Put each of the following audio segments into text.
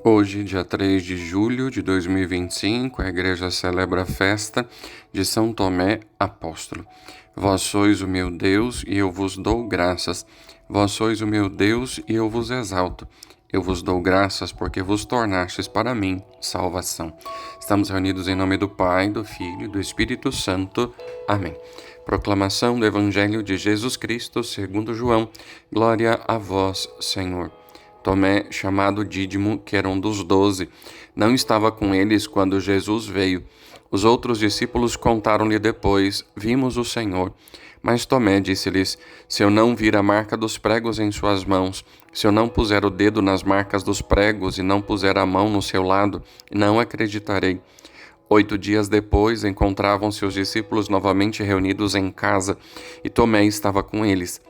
Hoje, dia 3 de julho de 2025, a igreja celebra a festa de São Tomé Apóstolo. Vós sois o meu Deus e eu vos dou graças. Vós sois o meu Deus e eu vos exalto. Eu vos dou graças porque vos tornastes para mim salvação. Estamos reunidos em nome do Pai, do Filho e do Espírito Santo. Amém. Proclamação do Evangelho de Jesus Cristo segundo João. Glória a vós, Senhor. Tomé, chamado Dídimo, que era um dos 12, não estava com eles quando Jesus veio. Os outros discípulos contaram-lhe depois: Vimos o Senhor. Mas Tomé disse-lhes: Se eu não vir a marca dos pregos em suas mãos, se eu não puser o dedo nas marcas dos pregos e não puser a mão no seu lado, não acreditarei. 8 dias depois, encontravam-se os discípulos novamente reunidos em casa, e Tomé estava com eles.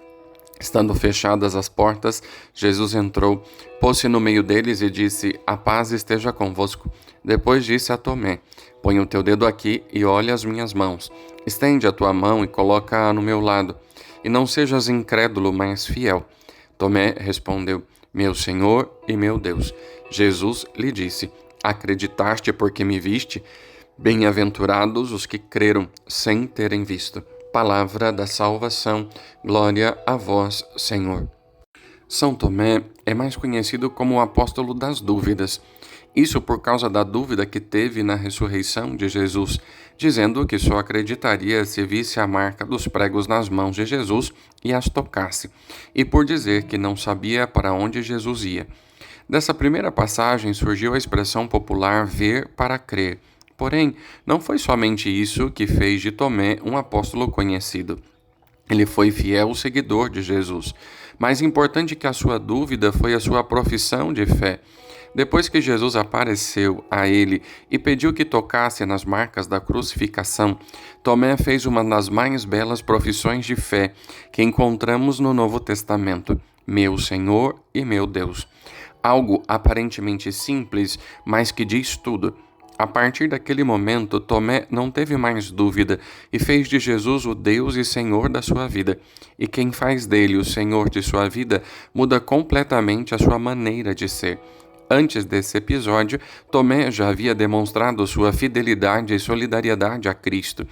Estando fechadas as portas, Jesus entrou, pôs-se no meio deles e disse: A paz esteja convosco. Depois disse a Tomé: Põe o teu dedo aqui e olha as minhas mãos. Estende a tua mão e coloca-a no meu lado. E não sejas incrédulo, mas fiel. Tomé respondeu: Meu Senhor e meu Deus. Jesus lhe disse: Acreditaste porque me viste? Bem-aventurados os que creram sem terem visto. Palavra da salvação, glória a vós, Senhor. São Tomé é mais conhecido como o apóstolo das dúvidas. Isso por causa da dúvida que teve na ressurreição de Jesus, dizendo que só acreditaria se visse a marca dos pregos nas mãos de Jesus e as tocasse, e por dizer que não sabia para onde Jesus ia. Dessa primeira passagem surgiu a expressão popular ver para crer. Porém, não foi somente isso que fez de Tomé um apóstolo conhecido. Ele foi fiel seguidor de Jesus. Mais importante que a sua dúvida foi a sua profissão de fé. Depois que Jesus apareceu a ele e pediu que tocasse nas marcas da crucificação, Tomé fez uma das mais belas profissões de fé que encontramos no Novo Testamento: Meu Senhor e meu Deus. Algo aparentemente simples, mas que diz tudo. A partir daquele momento, Tomé não teve mais dúvida e fez de Jesus o Deus e Senhor da sua vida. E quem faz dele o Senhor de sua vida muda completamente a sua maneira de ser. Antes desse episódio, Tomé já havia demonstrado sua fidelidade e solidariedade a Cristo.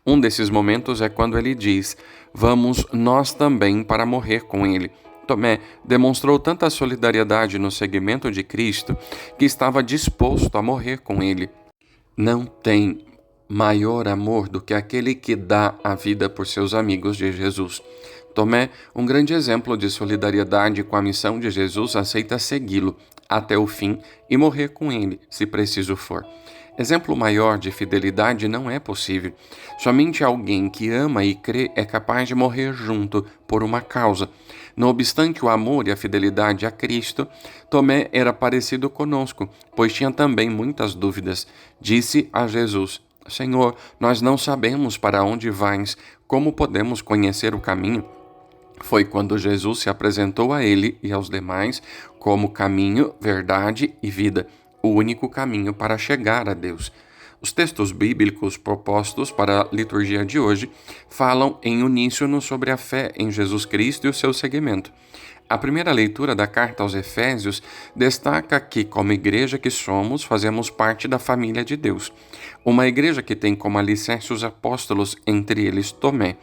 Um desses momentos é quando ele diz: Vamos nós também para morrer com ele. Tomé demonstrou tanta solidariedade no seguimento de Cristo que estava disposto a morrer com ele. Não tem maior amor do que aquele que dá a vida por seus amigos de Jesus. Tomé, um grande exemplo de solidariedade com a missão de Jesus, aceita segui-lo até o fim e morrer com ele, se preciso for. Exemplo maior de fidelidade não é possível. Somente alguém que ama e crê é capaz de morrer junto por uma causa. Não obstante o amor e a fidelidade a Cristo, Tomé era parecido conosco, pois tinha também muitas dúvidas. Disse a Jesus: Senhor, nós não sabemos para onde vais, como podemos conhecer o caminho? Foi quando Jesus se apresentou a ele e aos demais como caminho, verdade e vida, o único caminho para chegar a Deus. Os textos bíblicos propostos para a liturgia de hoje falam em uníssono sobre a fé em Jesus Cristo e o seu seguimento. A primeira leitura da carta aos Efésios destaca que, como igreja que somos, fazemos parte da família de Deus. Uma igreja que tem como alicerce os apóstolos, entre eles Tomé.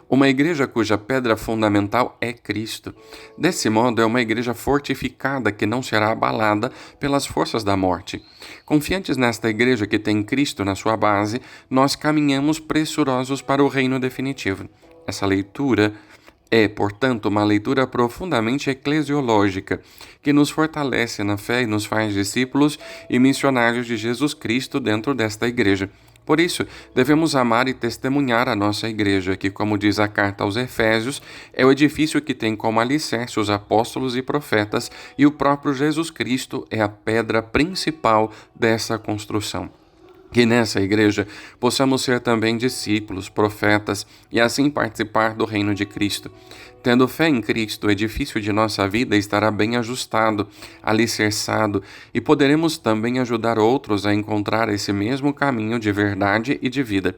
Uma igreja cuja pedra fundamental é Cristo. Desse modo, é uma igreja fortificada que não será abalada pelas forças da morte. Confiantes nesta igreja que tem Cristo na sua base, nós caminhamos pressurosos para o reino definitivo. Essa leitura é, portanto, uma leitura profundamente eclesiológica, que nos fortalece na fé e nos faz discípulos e missionários de Jesus Cristo dentro desta igreja. Por isso, devemos amar e testemunhar a nossa igreja, que, como diz a carta aos Efésios, é o edifício que tem como alicerce os apóstolos e profetas, e o próprio Jesus Cristo é a pedra principal dessa construção. Que nessa igreja possamos ser também discípulos, profetas e assim participar do reino de Cristo. Tendo fé em Cristo, o edifício de nossa vida estará bem ajustado, alicerçado e poderemos também ajudar outros a encontrar esse mesmo caminho de verdade e de vida.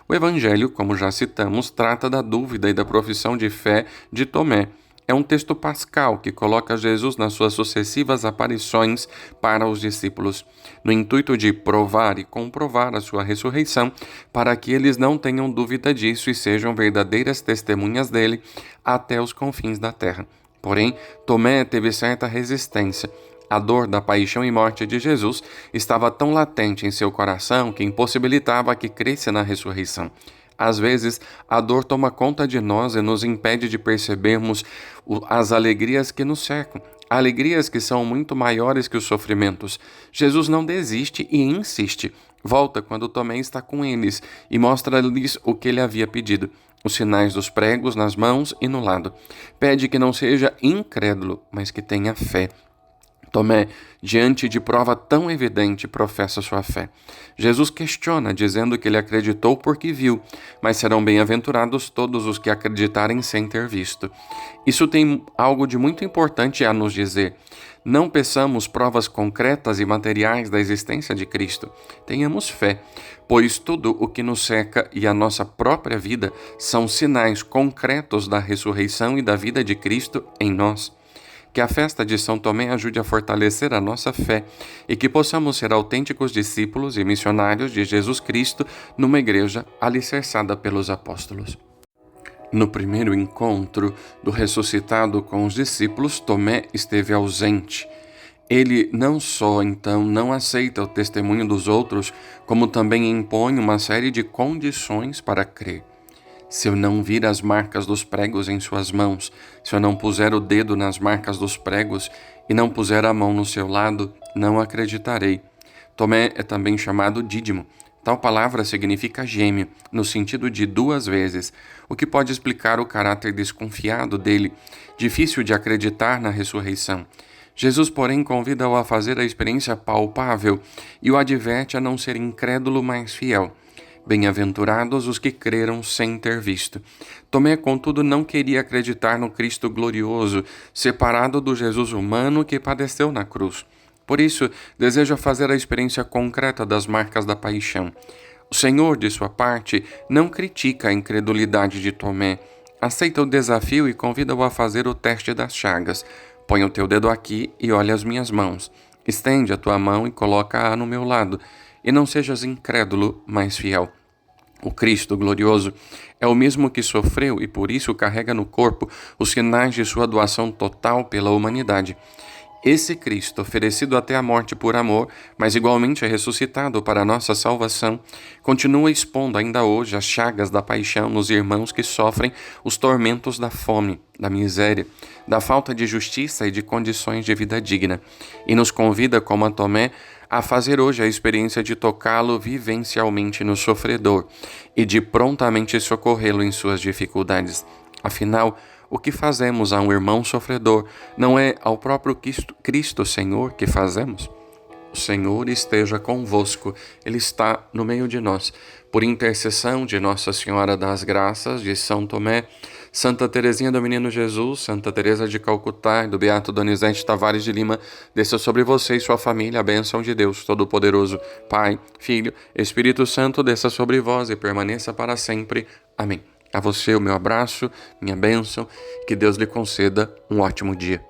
O Evangelho, como já citamos, trata da dúvida e da profissão de fé de Tomé. É um texto pascal que coloca Jesus nas suas sucessivas aparições para os discípulos, no intuito de provar e comprovar a sua ressurreição, para que eles não tenham dúvida disso e sejam verdadeiras testemunhas dele até os confins da terra. Porém, Tomé teve certa resistência. A dor da paixão e morte de Jesus estava tão latente em seu coração que impossibilitava que cresça na ressurreição. Às vezes, a dor toma conta de nós e nos impede de percebermos as alegrias que nos cercam, alegrias que são muito maiores que os sofrimentos. Jesus não desiste e insiste. Volta quando Tomé está com eles e mostra-lhes o que ele havia pedido, os sinais dos pregos nas mãos e no lado. Pede que não seja incrédulo, mas que tenha fé. Tomé, diante de prova tão evidente, professa sua fé. Jesus questiona, dizendo que ele acreditou porque viu, mas serão bem-aventurados todos os que acreditarem sem ter visto. Isso tem algo de muito importante a nos dizer. Não peçamos provas concretas e materiais da existência de Cristo. Tenhamos fé, pois tudo o que nos cerca e a nossa própria vida são sinais concretos da ressurreição e da vida de Cristo em nós. Que a festa de São Tomé ajude a fortalecer a nossa fé e que possamos ser autênticos discípulos e missionários de Jesus Cristo numa igreja alicerçada pelos apóstolos. No primeiro encontro do ressuscitado com os discípulos, Tomé esteve ausente. Ele não só, então, não aceita o testemunho dos outros, como também impõe uma série de condições para crer. Se eu não vir as marcas dos pregos em suas mãos, se eu não puser o dedo nas marcas dos pregos e não puser a mão no seu lado, não acreditarei. Tomé é também chamado Dídimo. Tal palavra significa gêmeo, no sentido de duas vezes, o que pode explicar o caráter desconfiado dele, difícil de acreditar na ressurreição. Jesus, porém, convida-o a fazer a experiência palpável e o adverte a não ser incrédulo, mas fiel. Bem-aventurados os que creram sem ter visto. Tomé, contudo, não queria acreditar no Cristo glorioso, separado do Jesus humano que padeceu na cruz. Por isso, deseja fazer a experiência concreta das marcas da paixão. O Senhor, de sua parte, não critica a incredulidade de Tomé. Aceita o desafio e convida-o a fazer o teste das chagas. Põe o teu dedo aqui e olha as minhas mãos. Estende a tua mão e coloca-a no meu lado. E não sejas incrédulo, mas fiel. O Cristo glorioso é o mesmo que sofreu e por isso carrega no corpo os sinais de sua doação total pela humanidade. Esse Cristo, oferecido até a morte por amor, mas igualmente ressuscitado para a nossa salvação, continua expondo ainda hoje as chagas da paixão nos irmãos que sofrem os tormentos da fome, da miséria, da falta de justiça e de condições de vida digna, e nos convida, como a Tomé, a fazer hoje a experiência de tocá-lo vivencialmente no sofredor e de prontamente socorrê-lo em suas dificuldades. Afinal, o que fazemos a um irmão sofredor não é ao próprio Cristo Senhor que fazemos? O Senhor esteja convosco, Ele está no meio de nós. Por intercessão de Nossa Senhora das Graças, de São Tomé, Santa Teresinha do Menino Jesus, Santa Teresa de Calcutá e do Beato Donizete Tavares de Lima, desça sobre você e sua família a bênção de Deus Todo-Poderoso, Pai, Filho, Espírito Santo, desça sobre vós e permaneça para sempre. Amém. A você o meu abraço, minha bênção, que Deus lhe conceda um ótimo dia.